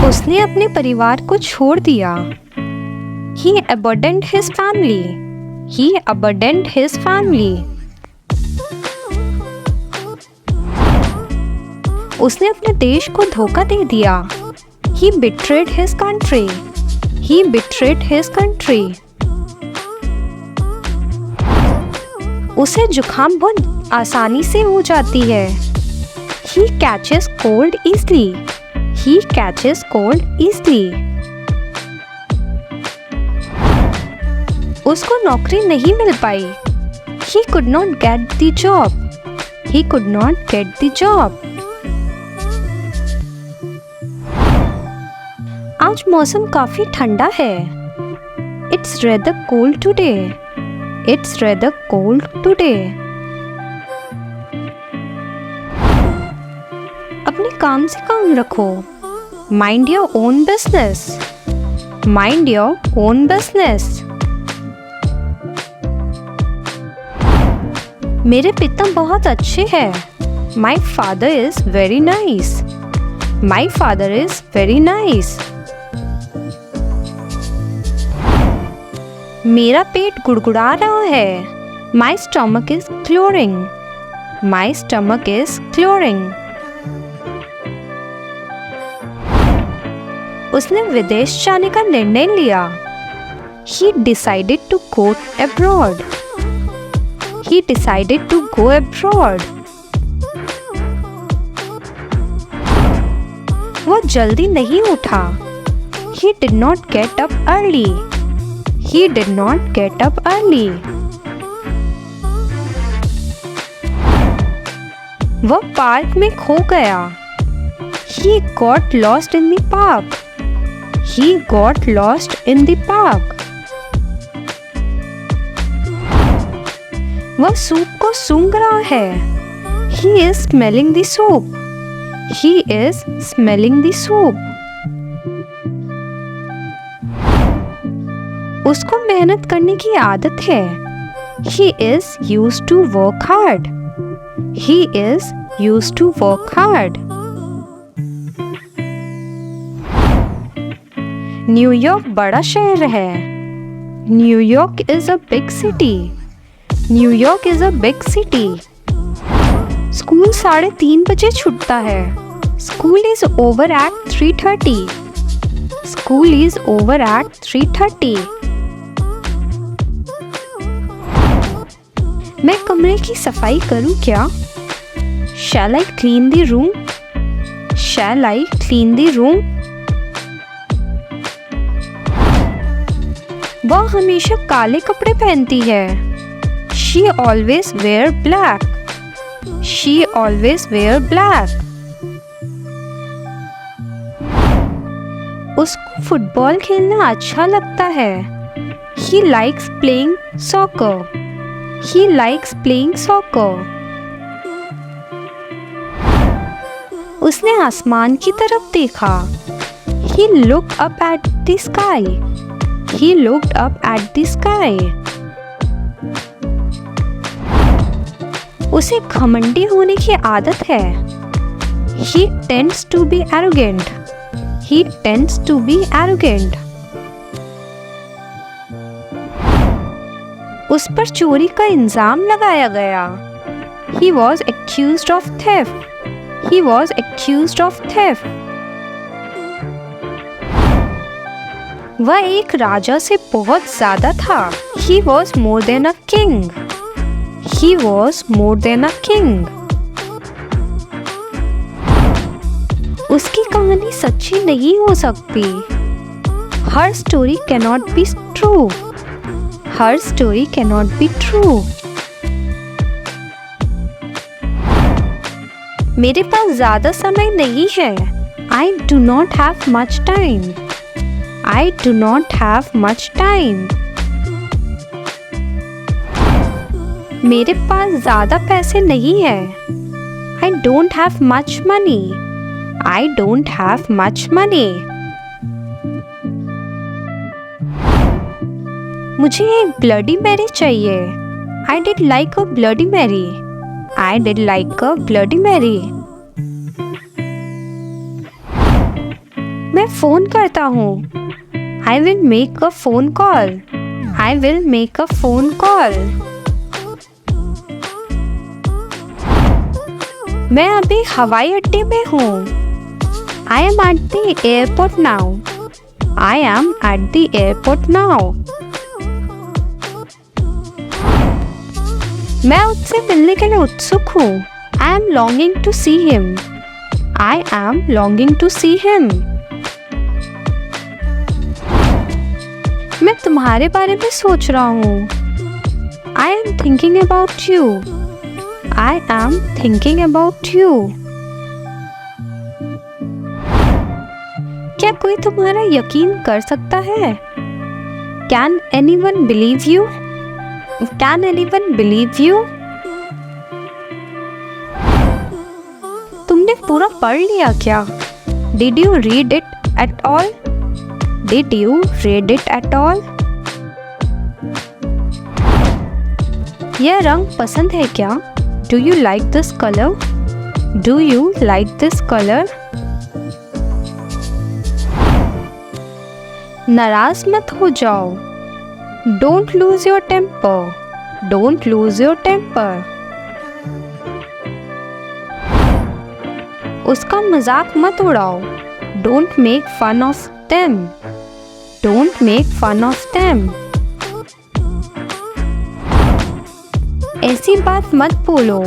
उसने अपने परिवार को छोड़ दिया। He abandoned his family. He abandoned his family. उसने अपने देश को धोखा दे दिया। He betrayed his country. He betrayed his country. उसे जुकाम बहुत आसानी से हो जाती है। He catches cold easily. He catches cold easily. उसको नौकरी नहीं मिल पाई। He could not get the job. He could not get the job. आज मौसम काफी ठंडा है। It's rather cold today. It's rather cold today. अपने काम से काम रखो। Mind your own business. Mind your own business. मेरे पिता बहुत अच्छे हैं। My father is very nice. My father is very nice. मेरा पेट गुड़गुड़ा रहा है। My stomach is clearing. My stomach is clearing. उसने विदेश जाने का निर्णय लिया। He decided to go abroad. He decided to go abroad. वो जल्दी नहीं उठा। He did not get up early. He did not get up early. वह पार्क में खो गया। He got lost in the park. He got lost in the park. वह soup को सूंघ रहा है। He is smelling the soup. He is smelling the soup. उसको मेहनत करने की आदत है। He is used to work hard. He is used to work hard. New York बड़ा शहर है। New York is a big city. New York is a big city. School 3:30 बजे छूटता है। School is over at 3:30. School is over at 3:30. मैं कमरे की सफाई करूं क्या? Shall I clean the room? Shall I clean the room? वह हमेशा काले कपड़े पहनती है। She always wear black. She always wear black. उसको फुटबॉल खेलना अच्छा लगता है। He likes playing soccer. He likes playing soccer. उसने आसमान की तरफ देखा। He looked up at the sky. He looked up at the sky. उसे घमंडी होने की आदत है। He tends to be arrogant. He tends to be arrogant. उस पर चोरी का इल्जाम लगाया गया। He was accused of theft. He was accused of theft. वह एक राजा से बहुत ज्यादा था। He was more than a king. He was more than a king. उसकी कहानी सच्ची नहीं हो सकती। Her story cannot be true. Her story cannot be true. मेरे पास ज़्यादा समय नहीं है। I do not have much time. I do not have much time. मेरे पास ज़्यादा पैसे नहीं है। I don't have much money. I don't have much money. मुझे एक ब्लडी मैरी चाहिए। I did like a bloody Mary. I did like a bloody Mary. मैं phone करता हूँ। I will make a phone call. I will make a phone call. मैं अभी हवाई अड्डे में हूँ। I am at the airport now. I am at the airport now. मैं उससे मिलने के लिए उत्सुक हूँ। I am longing to see him. I am longing to see him. मैं तुम्हारे बारे में सोच रहा हूँ। I am thinking about you. I am thinking about you. क्या कोई तुम्हारा यकीन कर सकता है? Can anyone believe you? Can anyone believe you? तुमने पूरा पढ़ लिया क्या? Did you read it at all? Did you read it at all? यह रंग पसंद है क्या? Do you like this color? Do you like this color? नाराज मत हो जाओ। Don't lose your temper. Don't lose your temper. उसका मजाक मत उड़ाओ। Don't make fun of them. Don't make fun of them. ऐसी बात मत बोलो।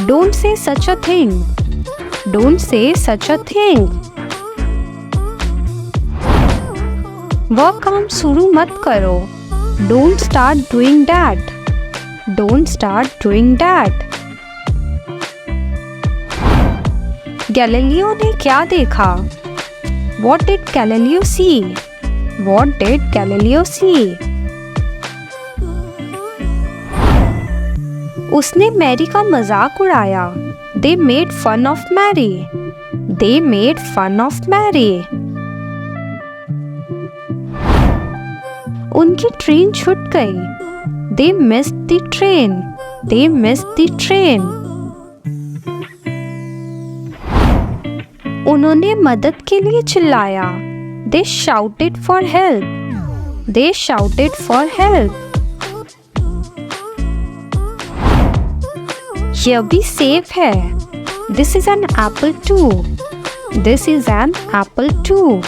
Don't say such a thing. Don't say such a thing. वह काम शुरू मत करो। Don't start doing that. Don't start doing that. Galileo ने क्या देखा? What did Galileo see? What did Galileo see? उसने मैरी का मजाक उड़ाया। They made fun of Mary. They made fun of Mary. उनकी ट्रेन छूट गई। They missed the train. They missed the train. उन्होंने मदद के लिए चिल्लाया। They shouted for help. They shouted for help. यह भी सेब है। This is an apple too. This is an apple too.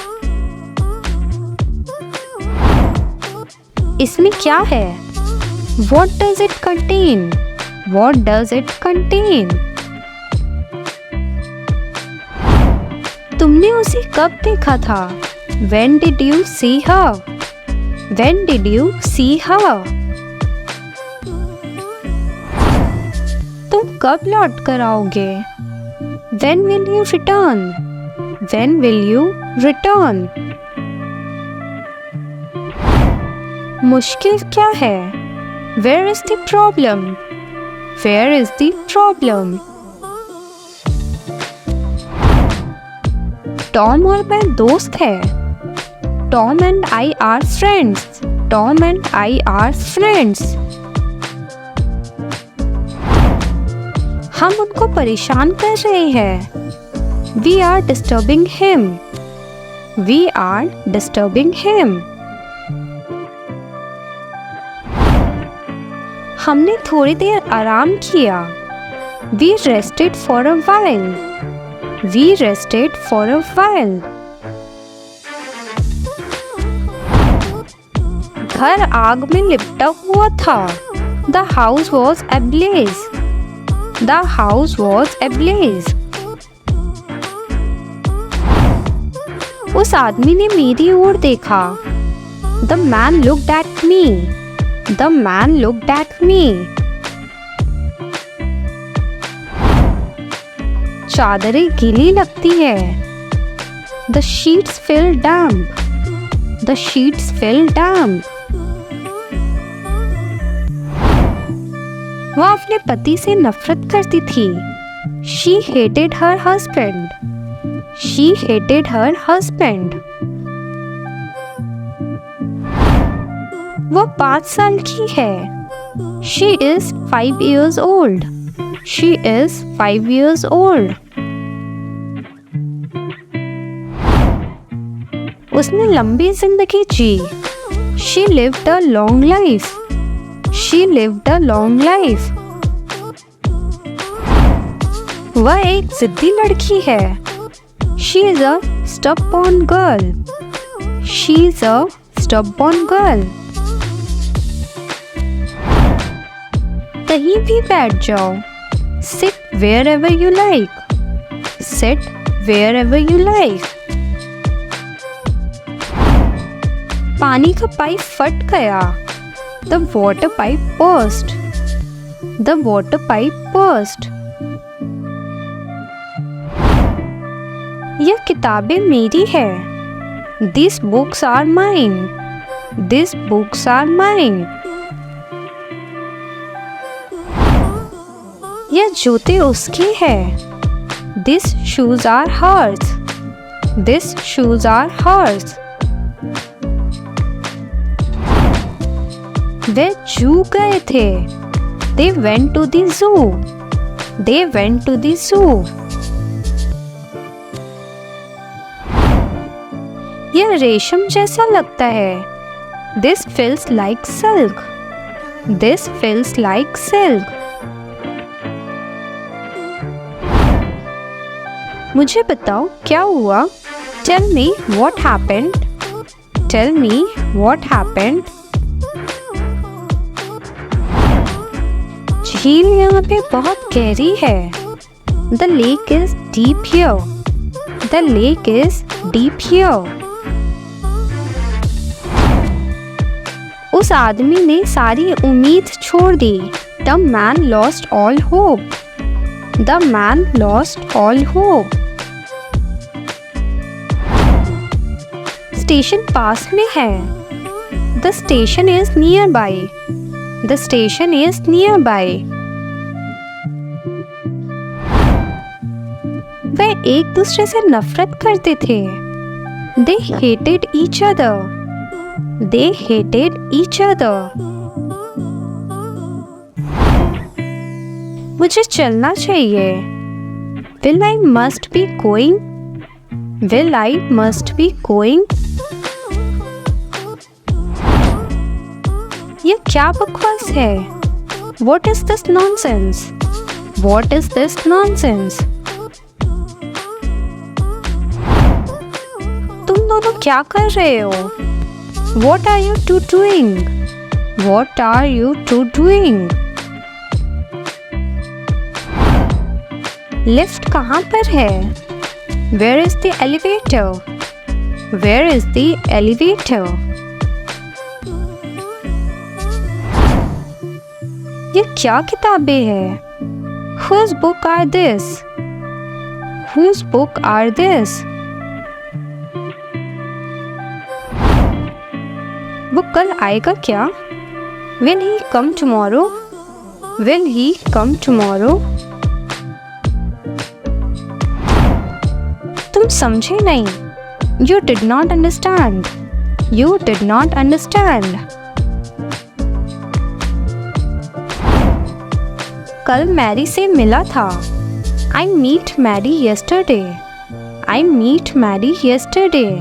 इसमें क्या है? What does it contain? What does it contain? तुमने उसे कब देखा था? When did you see her? When did you see her? तुम कब लौट कर आओगे? When will you return? When will you return? मुश्किल क्या है? Where is the problem? Where is the problem? Tom और मैं दोस्त हैं। Tom and I are friends. Tom and I are friends. हम उनको परेशान कर रहे हैं। We are disturbing him. We are disturbing him. हमने थोड़ी देर आराम किया। We rested for a while. We rested for a while. घर आग में लिपटा हुआ था। The house was ablaze. The house was ablaze. उस आदमी ने मेरी ओर देखा। The man looked at me. The man looked at me. चादरें गीली लगती है। The sheets feel damp. The sheets feel damp. वह अपने पति से नफरत करती थी। She hated her husband. She hated her husband. वह 5 साल की है। She is 5 years old. She is 5 years old. उसने लंबी जिंदगी जी। She lived a long life. She lived a long life. वह एक जिद्दी लड़की है। She is a stubborn girl. She is a stubborn girl. कहीं भी बैठ जाओ। Sit wherever you like. Sit wherever you like. पानी का पाइप फट गया। The water pipe burst. The water pipe burst. यह किताबें मेरी है। These books are mine. These books are mine. यह जूते उसके हैं। These shoes are hers. These shoes are hers. वे जू गए थे। They went to the zoo. They went to the zoo. यह रेशम जैसा लगता है। This feels like silk. This feels like silk. मुझे बताओ क्या हुआ? Tell me what happened. Tell me what happened. झील यहाँ पे बहुत गहरी है। The lake is deep here. The lake is deep here. उस आदमी ने सारी उम्मीद छोड़ दी। The man lost all hope. The man lost all hope. Station पास में है। The station is nearby. The station is nearby. वे एक दूसरे से नफरत करते थे। They hated each other. They hated each other. मुझे चलना चाहिए। Will I must be going? Will I must be going? ये क्या बकवास है? What is this nonsense? What is this nonsense? तुम दोनों क्या कर रहे हो? What are you two doing? What are you two doing? Lift कहाँ पर है? Where is the elevator? Where is the elevator? ये क्या किताबें हैं? Whose book are this? Whose book are this? वो कल आएगा क्या? Will he come tomorrow? Will he come tomorrow? तुम समझे नहीं। You did not understand. You did not understand. कल मैरी से मिला था। I meet Mary yesterday. I meet Mary yesterday.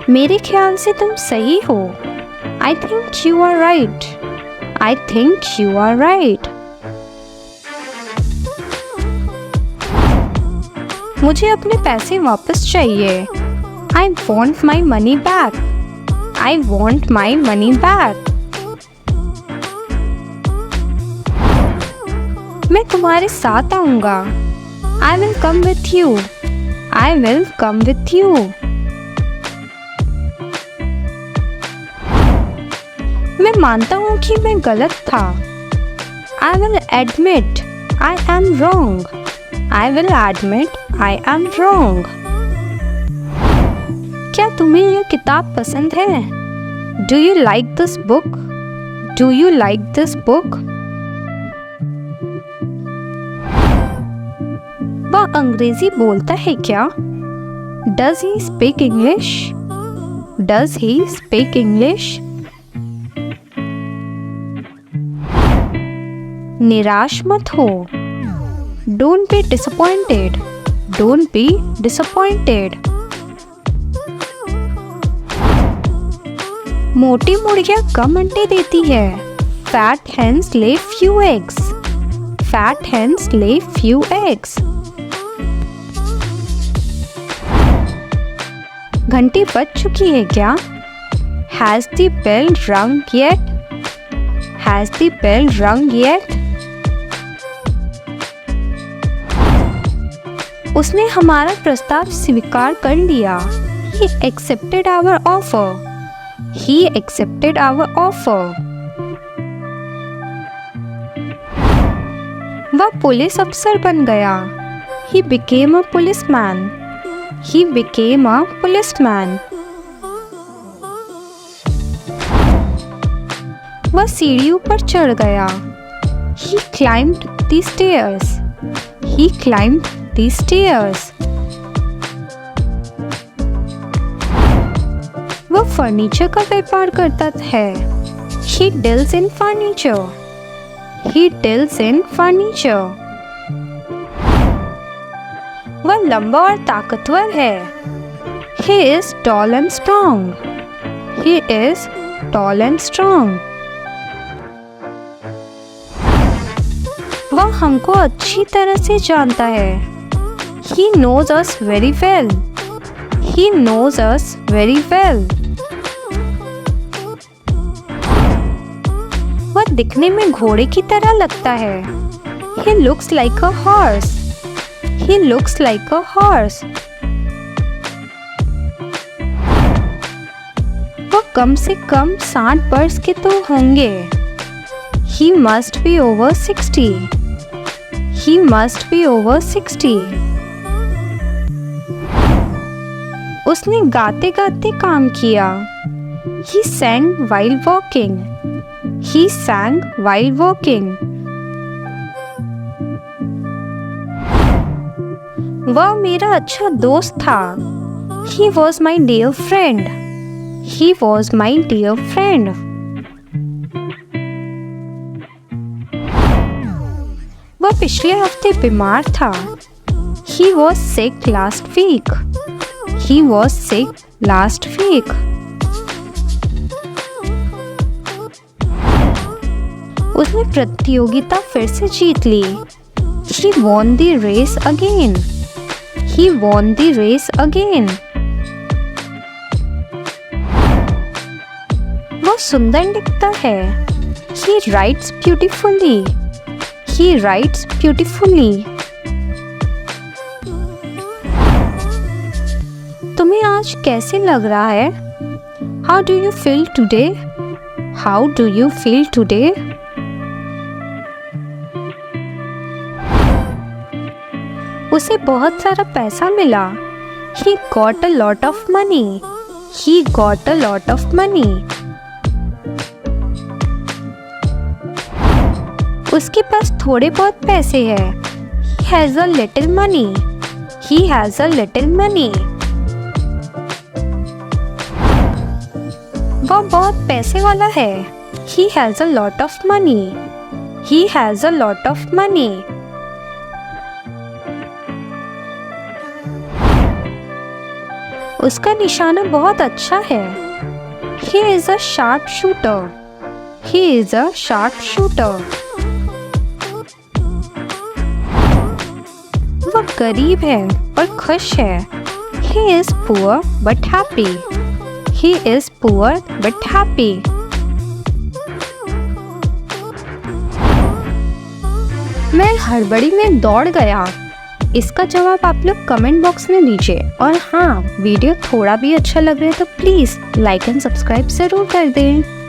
मेरे ख्याल से तुम सही हो। I think you are right. I think you are right. मुझे अपने पैसे वापस चाहिए। I want my money back. I want my money back. मैं तुम्हारे साथ आऊँगा। I will come with you. I will come with you. मैं मानता हूँ कि मैं गलत था। I will admit I am wrong. I will admit I am wrong. क्या तुम्हें यह किताब पसंद है? Do you like this book? Do you like this book? वह अंग्रेजी बोलता है क्या? Does he speak English? Does he speak English? निराश मत हो। Don't be disappointed. Don't be disappointed. मोटी मुर्गियाँ कम अंडे देती है. Fat hens lay few eggs. Fat hens lay few eggs. घंटी बज चुकी है क्या? Has the bell rung yet? Has the bell rung yet? उसने हमारा प्रस्ताव स्वीकार कर लिया. He accepted our offer. He accepted our offer. वह पुलिस अफसर बन गया. He became a policeman. He became a policeman. वह सीढ़ियों पर चढ़ गया. He climbed the stairs. He climbed the stairs. वह फर्नीचर का व्यापार करता है. He deals in furniture. He deals in furniture. वह लंबा और ताकतवर है. He is tall and strong. He is tall and strong. वह हमको अच्छी तरह से जानता है. He knows us very well. He knows us very well. वह दिखने में घोड़े की तरह लगता है. He looks like a horse. He looks like a horse. वह कम से कम 60 वर्ष के तो होंगे. He must be over 60. He must be over 60. उसने गाते गाते काम किया. He sang while walking. He sang while walking. वह मेरा अच्छा दोस्त था. He was my dear friend. He was my dear friend. वह पिछले हफ्ते बीमार था. He was sick last week. He was sick last week. उसने प्रतियोगिता फिर से जीत ली. He won the race again. He won the race again. वह सुंदर लिखता है. He writes beautifully. He writes beautifully. तुम्हें आज कैसे लग रहा है? How do you feel today? How do you feel today? उसे बहुत सारा पैसा मिला. He got a lot of money. He got a lot of money. उसके पास थोड़े बहुत पैसे हैं. He has a little money. He has a little money. वह बहुत पैसे वाला है. He has a lot of money. He has a lot of money. उसका निशाना बहुत अच्छा है. He is a sharp shooter. He is a sharp shooter. वह गरीब है पर खुश है. He is poor but happy. He is poor but happy. मैं हड़बड़ी में दौड़ गया. इसका जवाब आप लोग कमेंट बॉक्स में दीजिए. और हाँ, वीडियो थोड़ा भी अच्छा लग रहा है तो प्लीज़ लाइक एंड सब्सक्राइब ज़रूर कर दें.